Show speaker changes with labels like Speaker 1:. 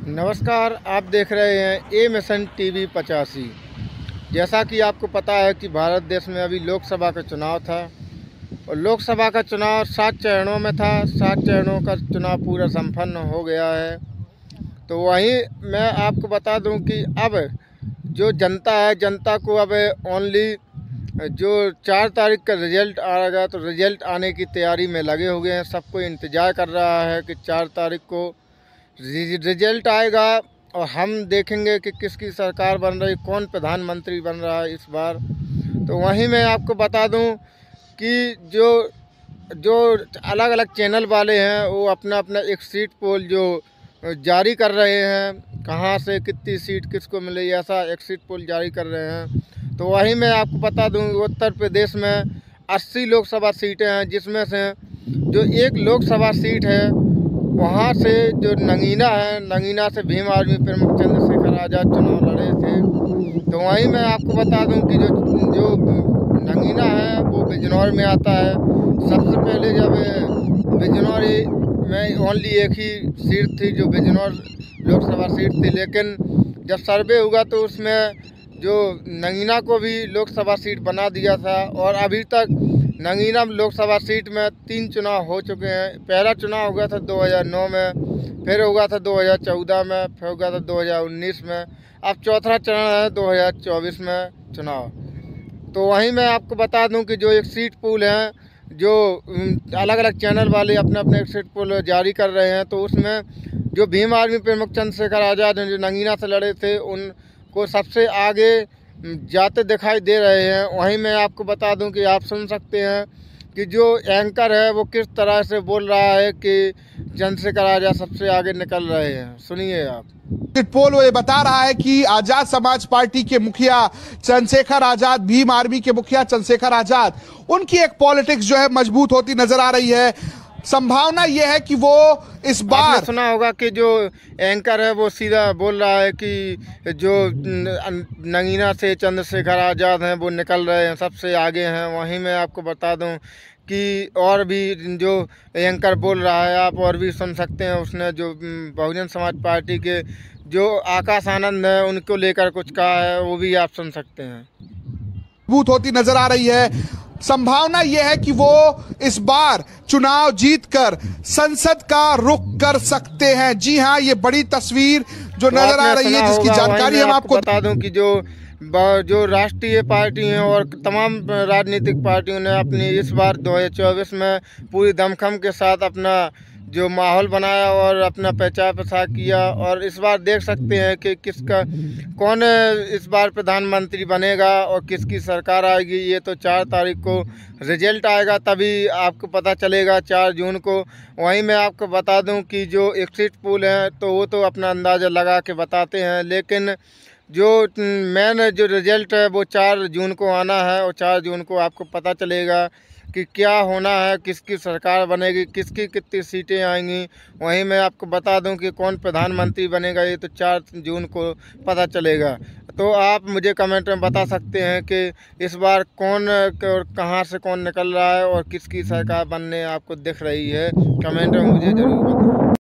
Speaker 1: नमस्कार, आप देख रहे हैं ए मिशन टीवी 85। जैसा कि आपको पता है कि भारत देश में अभी लोकसभा का चुनाव था और लोकसभा का चुनाव 7 चरणों में था। 7 चरणों का चुनाव पूरा संपन्न हो गया है। तो वहीं मैं आपको बता दूं कि अब जो जनता है, जनता को अब ओनली जो 4 तारीख का रिज़ल्ट आएगा, तो रिज़ल्ट आने की तैयारी में लगे हुए हैं। सबको इंतज़ार कर रहा है कि 4 तारीख को रिजल्ट आएगा और हम देखेंगे कि किसकी सरकार बन रही, कौन प्रधानमंत्री बन रहा है इस बार। तो वहीं मैं आपको बता दूं कि जो जो अलग अलग चैनल वाले हैं वो अपना अपना एग्जिट पोल जो जारी कर रहे हैं, कहां से कितनी सीट किसको मिले, ऐसा एग्जिट पोल जारी कर रहे हैं। तो वहीं मैं आपको बता दूं उत्तर प्रदेश में 80 लोकसभा सीटें हैं, जिसमें से जो एक लोकसभा सीट है वहाँ से जो नगीना है, नगीना से भीम आर्मी प्रमुख चंद्रशेखर आज़ाद चुनाव लड़े थे। तो वहीं मैं आपको बता दूं कि जो नगीना है वो बिजनौर में आता है। सबसे पहले जब बिजनौर में ओनली एक ही सीट थी जो बिजनौर लोकसभा सीट थी, लेकिन जब सर्वे हुआ तो उसमें जो नगीना को भी लोकसभा सीट बना दिया था। और अभी तक नगीना लोकसभा सीट में 3 चुनाव हो चुके हैं। पहला चुनाव हुआ था 2009 में, फिर हुआ था 2014 में, फिर हुआ था 2019 में, अब चौथा चरण है 2024 में चुनाव। तो वहीं मैं आपको बता दूं कि जो एक सीट पोल हैं, जो अलग अलग चैनल वाले अपने अपने सीट पोल जारी कर रहे हैं, तो उसमें जो भीम आर्मी प्रमुख चंद्रशेखर आज़ाद जो नगीना से लड़े थे उनको सबसे आगे जाते दिखाई दे रहे हैं। वहीं मैं आपको बता दूं कि आप सुन सकते हैं कि जो एंकर है वो किस तरह से बोल रहा है कि चंद्रशेखर आज़ाद सबसे आगे निकल रहे हैं। सुनिए आप।
Speaker 2: पोल वो ये बता रहा है कि आजाद समाज पार्टी के मुखिया चंद्रशेखर आजाद, भीम आर्मी के मुखिया चंद्रशेखर आजाद, उनकी एक पॉलिटिक्स जो है मजबूत होती नजर आ रही है। संभावना यह है कि वो इस बार,
Speaker 1: आपने सुना होगा कि जो एंकर है वो सीधा बोल रहा है कि जो नगीना से चंद्रशेखर आज़ाद हैं वो निकल रहे हैं, सबसे आगे हैं। वहीं मैं आपको बता दूं कि और भी जो एंकर बोल रहा है आप और भी सुन सकते हैं। उसने जो बहुजन समाज पार्टी के जो आकाश आनंद है उनको लेकर कुछ कहा है, वो भी आप सुन सकते हैं।
Speaker 2: मजबूत होती नजर आ रही है। संभावना यह है कि वो इस बार चुनाव जीतकर संसद का रुख कर सकते हैं। जी हां, ये बड़ी तस्वीर जो नजर आ रही है, जिसकी जानकारी हम आपको
Speaker 1: बता दूं कि जो राष्ट्रीय पार्टी हैं और तमाम राजनीतिक पार्टियों ने अपनी इस बार 2024 में पूरी दमखम के साथ अपना जो माहौल बनाया और अपना प्रचार प्रसार किया। और इस बार देख सकते हैं कि कौन इस बार प्रधानमंत्री बनेगा और किसकी सरकार आएगी। ये तो 4 तारीख को रिजल्ट आएगा, तभी आपको पता चलेगा, 4 जून को। वहीं मैं आपको बता दूं कि जो एग्जिट पोल हैं तो वो तो अपना अंदाज़ा लगा के बताते हैं, लेकिन जो मेन जो रिज़ल्ट है वो 4 जून को आना है और 4 जून को आपको पता चलेगा कि क्या होना है, किसकी सरकार बनेगी, किसकी कितनी सीटें आएंगी। वहीं मैं आपको बता दूं कि कौन प्रधानमंत्री बनेगा, ये तो 4 जून को पता चलेगा। तो आप मुझे कमेंट में बता सकते हैं कि इस बार कौन और कहां से कौन निकल रहा है और किसकी सरकार बनने आपको दिख रही है। कमेंट में मुझे ज़रूर बताएं।